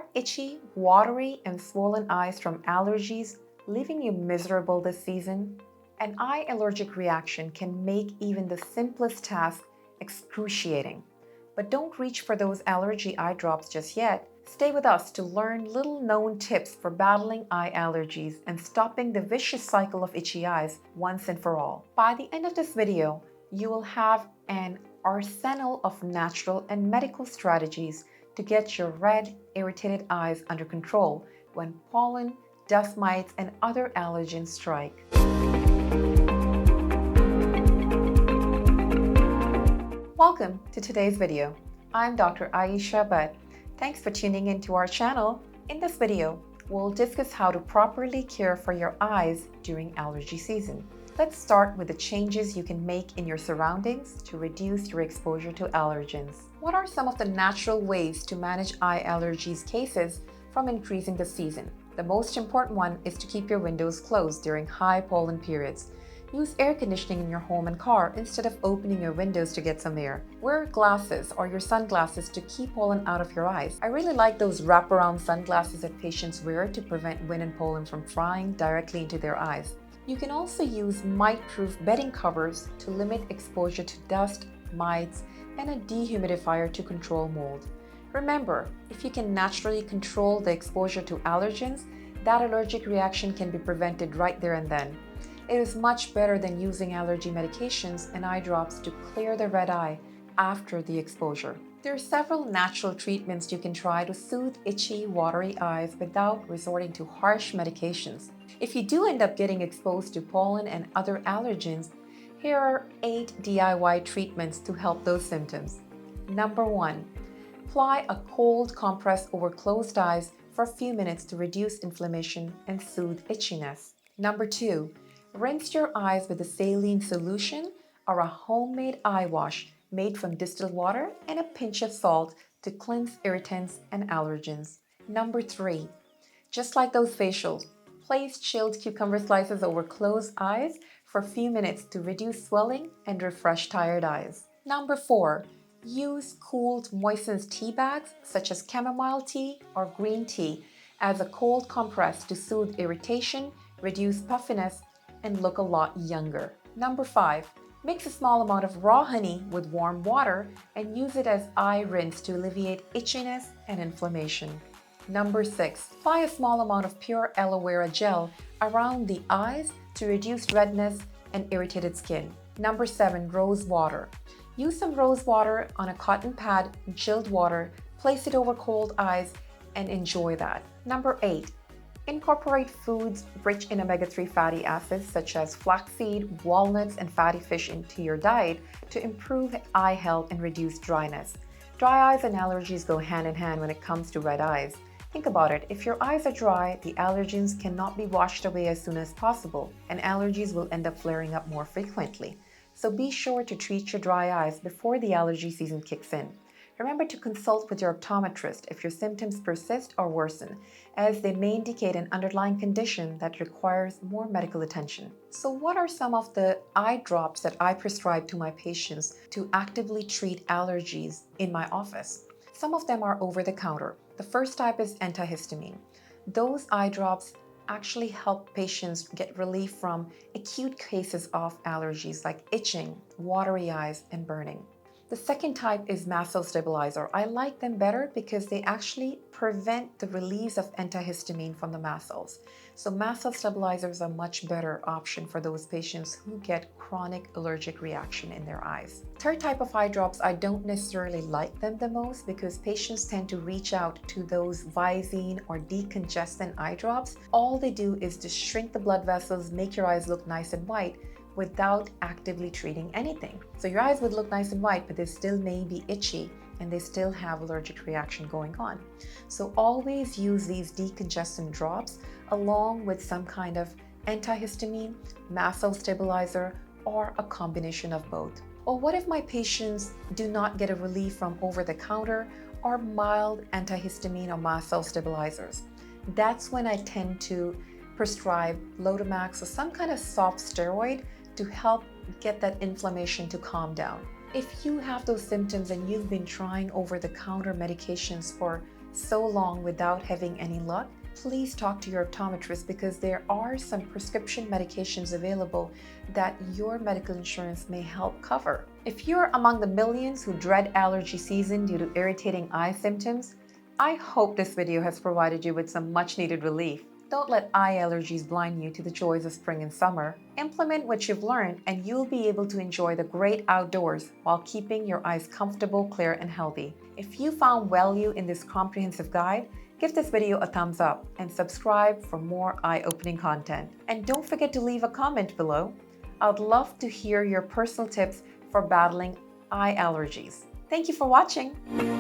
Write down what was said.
Are itchy, watery, and swollen eyes from allergies leaving you miserable this season? An eye allergic reaction can make even the simplest task excruciating. But don't reach for those allergy eye drops just yet. Stay with us to learn little known tips for battling eye allergies and stopping the vicious cycle of itchy eyes once and for all. By the end of this video, you will have an arsenal of natural and medical strategies to get your red, irritated eyes under control when pollen, dust mites, and other allergens strike. Welcome to today's video. I'm Dr. Aisha Bhatt. Thanks for tuning into our channel. In this video, we'll discuss how to properly care for your eyes during allergy season. Let's start with the changes you can make in your surroundings to reduce your exposure to allergens. What are some of the natural ways to manage eye allergies cases from increasing the season? The most important one is to keep your windows closed during high pollen periods. Use air conditioning in your home and car instead of opening your windows to get some air. Wear glasses or your sunglasses to keep pollen out of your eyes. I really like those wraparound sunglasses that patients wear to prevent wind and pollen from flying directly into their eyes. You can also use mite-proof bedding covers to limit exposure to dust, mites, and a dehumidifier to control mold. Remember, if you can naturally control the exposure to allergens, that allergic reaction can be prevented right there and then. It is much better than using allergy medications and eye drops to clear the red eye after the exposure. There are several natural treatments you can try to soothe itchy, watery eyes without resorting to harsh medications. If you do end up getting exposed to pollen and other allergens, here are 8 DIY treatments to help those symptoms. Number 1. Apply a cold compress over closed eyes for a few minutes to reduce inflammation and soothe itchiness. Number 2. Rinse your eyes with a saline solution or a homemade eye wash made from distilled water and a pinch of salt to cleanse irritants and allergens. Number 3. Just like those facials, place chilled cucumber slices over closed eyes for a few minutes to reduce swelling and refresh tired eyes. Number 4. Use cooled moistened tea bags such as chamomile tea or green tea as a cold compress to soothe irritation, reduce puffiness, and look a lot younger. Number 5. Mix a small amount of raw honey with warm water and use it as eye rinse to alleviate itchiness and inflammation. Number 6. Apply a small amount of pure aloe vera gel around the eyes to reduce redness and irritated skin. Number 7. Rose water. Use some rose water on a cotton pad in chilled water, place it over cold eyes, and enjoy that. Number 8. Incorporate foods rich in omega-3 fatty acids such as flaxseed, walnuts, and fatty fish into your diet to improve eye health and reduce dryness. Dry eyes and allergies go hand in hand when it comes to red eyes. Think about it, if your eyes are dry, the allergens cannot be washed away as soon as possible, and allergies will end up flaring up more frequently. So be sure to treat your dry eyes before the allergy season kicks in. Remember to consult with your optometrist if your symptoms persist or worsen, as they may indicate an underlying condition that requires more medical attention. So what are some of the eye drops that I prescribe to my patients to actively treat allergies in my office? Some of them are over the counter. The first type is antihistamine. Those eye drops actually help patients get relief from acute cases of allergies like itching, watery eyes, and burning. The second type is mast cell stabilizer. I like them better because they actually prevent the release of antihistamine from the mast cells. So mast cell stabilizers are a much better option for those patients who get chronic allergic reaction in their eyes. Third type of eye drops, I don't necessarily like them the most because patients tend to reach out to those Visine or decongestant eye drops. All they do is to shrink the blood vessels, make your eyes look nice and white, without actively treating anything. So your eyes would look nice and white, but they still may be itchy and they still have allergic reaction going on. So always use these decongestant drops along with some kind of antihistamine, mast cell stabilizer, or a combination of both. Or what if my patients do not get a relief from over-the-counter or mild antihistamine or mast cell stabilizers? That's when I tend to prescribe Lotemax or some kind of soft steroid to help get that inflammation to calm down. If you have those symptoms and you've been trying over-the-counter medications for so long without having any luck, please talk to your optometrist because there are some prescription medications available that your medical insurance may help cover. If you're among the millions who dread allergy season due to irritating eye symptoms, I hope this video has provided you with some much-needed relief. Don't let eye allergies blind you to the joys of spring and summer. Implement what you've learned and you'll be able to enjoy the great outdoors while keeping your eyes comfortable, clear, and healthy. If you found value in this comprehensive guide, give this video a thumbs up and subscribe for more eye-opening content. And don't forget to leave a comment below. I'd love to hear your personal tips for battling eye allergies. Thank you for watching.